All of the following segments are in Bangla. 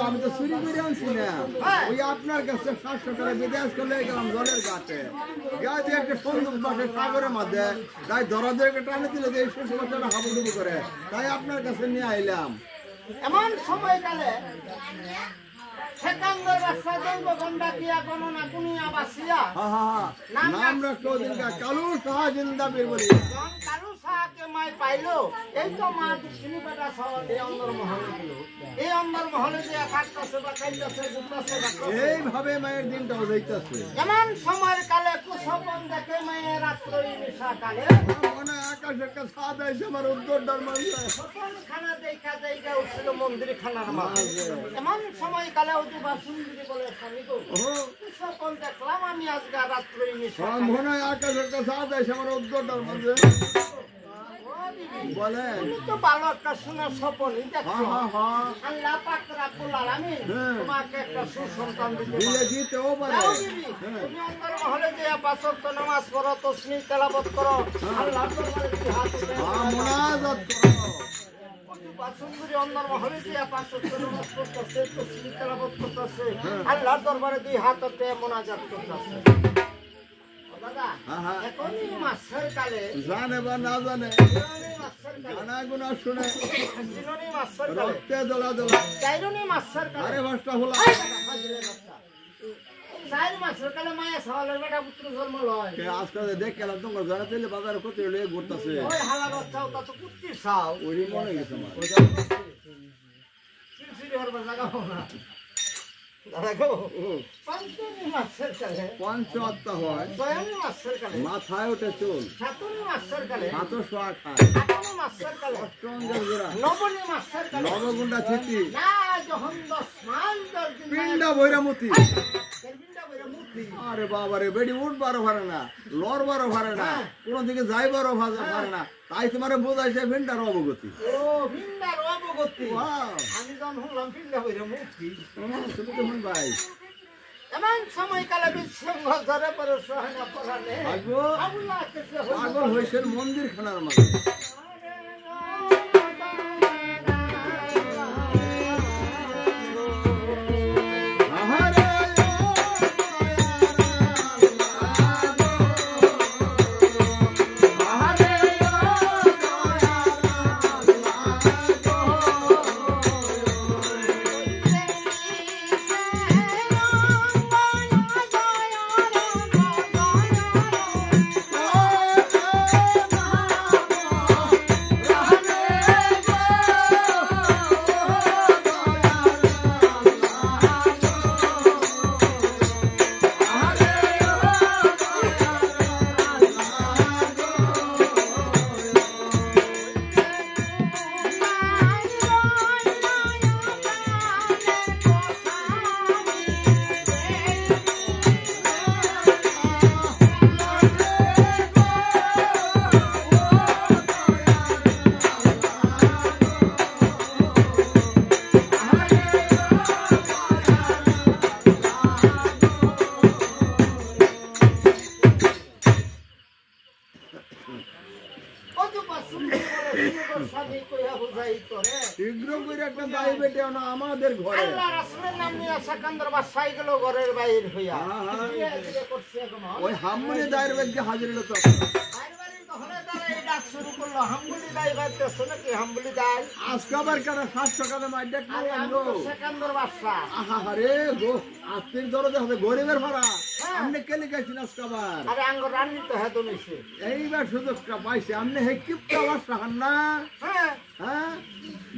আমি তো চুরি করে আনছি না, ওই আপনার কাছে 700 টাকা বিদেশ করলে গেলাম জলের ঘাটে, গাছে একটা সন্দুক বসে সাগরের মধ্যে, তাই দরাদেরকে টানে দিলে যে 600 টাকা হাবুডুবু করে, তাই আপনার কাছে নিয়ে আইলাম। এমন সময়কালে সেকান্দর রাস্তা দৈব গন্ডা কিয়া গণনা কুনিয়া বাসিয়া নাম রাখতো দিনকা কালু সাহা জিন্দাবীর বলি কালু সাহাকে মাই পাইলো, এই তো মা দুঃখিনী বেটা সওয়াল এই অন্দর মহলে দিল, এই অন্দর মহলে যে থাকতেছে বা খাইতেছে ঘুরতেছে, এইভাবে মায়ের দিনটাও যাইতেছে। এমন সময়ের কালে কুসপন দেখে মায়ের রাত্রি নিশা কালে মনে আকাশে একটা ছাদ আইছে আমার উত্তরটার মাঝে সপন খানা দেখা জায়গা উঠছিল মন্দির খানার মাঝে। এমন সময় কালে অজুবা সুন্দরী বলে স্বামী গো কুসপন দেখলাম আমি আজকে রাত্রি নিশা মনে আকাশে একটা ছাদ আইছে আমার উত্তরটার মাঝে বলে তো ভালো একটা শোনার স্বপনই দেখছো। আল্লাহ পাক রাব্বুল আলামিন তোমাকে একটা সুসন্তান দিতেও পারে। তুমি অন্তর মহলে যে 5 ওয়াক্ত নামাজ পড়ো, তাসবিহ তেলাওয়াত করো, আল্লাহর দরবারে হাত উঠে মুনাজাত করো। সুন্দরী অন্দর মহলে যে 5 ওয়াক্ত নামাজ পড়তেছে, তাসবিহ তেলাওয়াত করতেছে, আল্লাহর দরবারে দুই হাত উঠে মুনাজাত করতেছে। দাদা এখনই মাসের কালে জানে বা না জানে গানা গুনা শুনে রক্তে দোলা দোলা চাইরনি মাসের কালে আরে ভাষটা হলো 4 মাসের কালে মায়া সওয়ালের বেটা পুত্র জন্ম লয় কে আজকাল দেখ কেলাম তোমার জানা তেলে বাজারে কত লয়ে ঘুরতাছে ওই হালা বাচ্চাও তা তো কুত্তি সাও ওরি মনে গেছে আমার সিলসিলি হরবা জায়গা না দাদা গো পঞ্চমী মাসের কালে পঞ্চহত্যা হয় ছয়মী মাসের কালে মাথায় ওঠে চুল সাতমী মাসের কালে হাত শোয়া খায় আটমী মাসের কালে অষ্টঙ্গের গোড়া নবমী মাসের কালে নবগুন্ডা ছিটি না যখন 10 মাস 10 দিন পিন্ডা বৈরামতি পিন্ডা বইরা মুক্তি আরে বাবা রে বেডি উঠবারও পারে না লড়বারও পারে না কোন দিকে যাইবারও পারে না তাই তোমারে বোঝাইছে ভিন্ডার অবগতি ও ভিন্ডার অবগতি আমি যখন শুনলাম পিন্ডা বইরা মুক্তি তুমি তো শুন ভাই এমন সময় কালে বিশ্বঙ্গ ধরে পরে সহানা পড়ালে পাগল হয়েছেন মন্দির খানার মাঝে হয়ে গেল ঘরের বাইরে হইয়া এদিকে করছে এখন ওই হামুনি দায়ের বেগে হাজির হলো তো বাইরে বাইরে তো হলে তারা এই ডাক শুরু করলো হামবুলি দাই বাইতেছে নাকি হামবুলি দাই আজকে আবার কেন 700 টাকা মাই দেখ আরে আমি তো সেকান্দর বাদশা আহা রে গো আস্তির দরজে হবে গরিবের ভাড়া আপনি কেলে গেছেন আজকে আবার আরে আঙ্গ রান্নি তো হেতো নিছে এইবার সুযোগটা পাইছে আপনি হে কিপটা বাসা হান না হ্যাঁ হ্যাঁ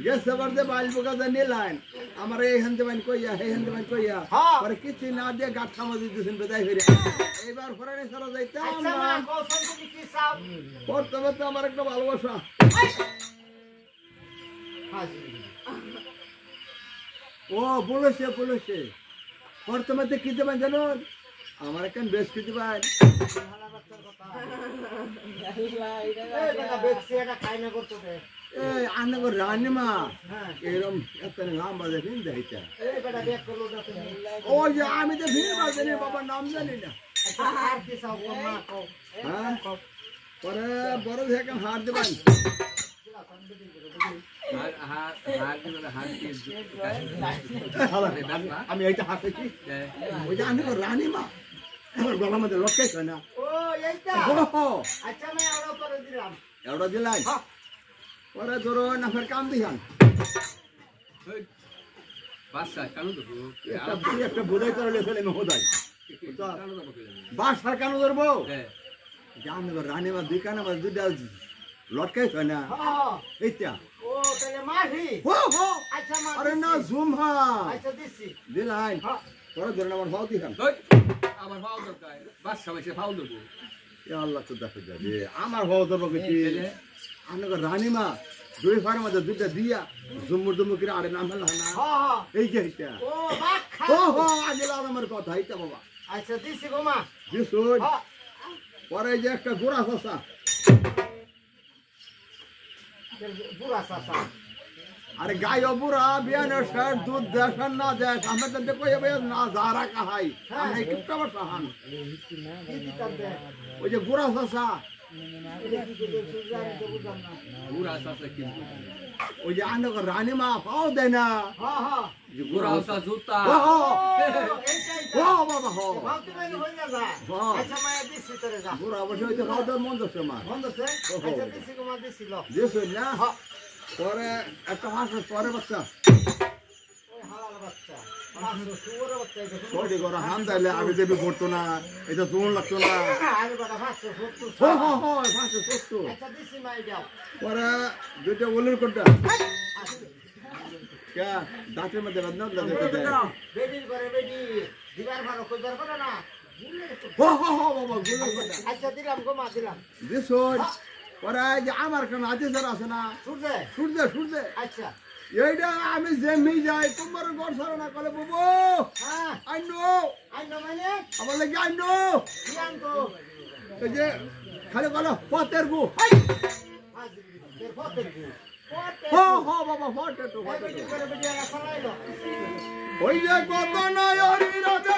গেছে আবার যে বাইল বোকা যে নিলাইন আমার এই হানতে বাইন কইয়া এই হানতে বাইন কইয়া পরে কিছু না দিয়ে গাছ খামা দিতেছেন বেদাই হইরে এইবার ফরানি সারা যাইতে আচ্ছা মা কৌশল তুমি কি চাও বর্তমানে তো আমার একটা ভালোবাসা ও বলেছে বলেছে বর্তমানে কি দেবেন জানো আমার একটা বেশ কি দেবেন আনগর রানিমা এরকম এত লম্বা দেখেন যাইতা ও যে আমি তো ভিড় জানি বাবার নাম জানি না হ্যাঁ পরে বড় থেকে হার দেবেন আমি এইটা হাসেছি ওই যে আনগর রানিমা আমার গলার মধ্যে লটকাইছ না এওটা দিলাই পরে ধরো না ফের কাম দিহান একটা বোধাই করলে ফেলে মহোদয় বাসার কেন ধরবো জান রানিমা দুই কানে দুইটা লটকাইছ না এইটা আরে না জুম হা দিলাই পরে ধরে আমার ভাও দিহান আমার ভাও দরকার বাসা বসে ভাও দেবো আল্লাহ তো দেখে যাবে আমার ভাও ধরবো কি আনগর রানিমা দুই ফার মধ্যে দুইটা দিয়া জুমুর জুমুর করে আরে নাম হলো না এই যে এটা ও হো আগে আমার কথা এইটা বাবা আচ্ছা দিছি গো মা দিছুন পরে যে একটা গোড়া শসা বুড়া চাচা আরে গায় বুড়া বিয়ানের শার্ট দুধ দেখান না দেখ আমরা তো দেখো এবে না যারা কাহাই আমরা কিপটা বসা হান ওই যে গোড়া শসা ওই যে আনগর রানিমা পাও দেয় না গোড়া ওসা জুতা ও বাবা হো আচ্ছা মায়া দিছি তোরে যা গোড়া বসে ওই যে পাও দেয় মন দছে মা বন্ধ আছে আচ্ছা দিছি গো মা দিছিল দিছুন না পরে একটা মাস পরে বাচ্চা ওই হালাল বাচ্চা সুরে বাচ্চা ছোটি করে হাম তাইলে আমি দেবী পড়তো না এটা জোন লাগতো না আরে বাবা 570 হো হো হো 570 আচ্ছা দিছি মাই দাও পরে দুইটা বলের কোনটা কে দাঁতের মধ্যে বদনাম লাগতে দেয় বেডির করে বেডি দিবার ভালো কইবার করে না হো হো হো বাবা বলের কোনটা আচ্ছা দিলাম গো মা দিলাম দিছুন পরে যে আমার কোন আদেশ আছে না শুনছে সূর্যে আচ্ছা এইটা আমি জেমি যাই তোমার ঘর ছাড়া না করে বাবু হ্যাঁ আইনো মানে আমার লাগে আইনো ইয়ান তো এই যে খালি বলো পতের গু এর পথের গু হো হো বাবা পতের তো বেডি করে বেডি আলা ফলাইলো ওই যে কত নয় হরি রাধা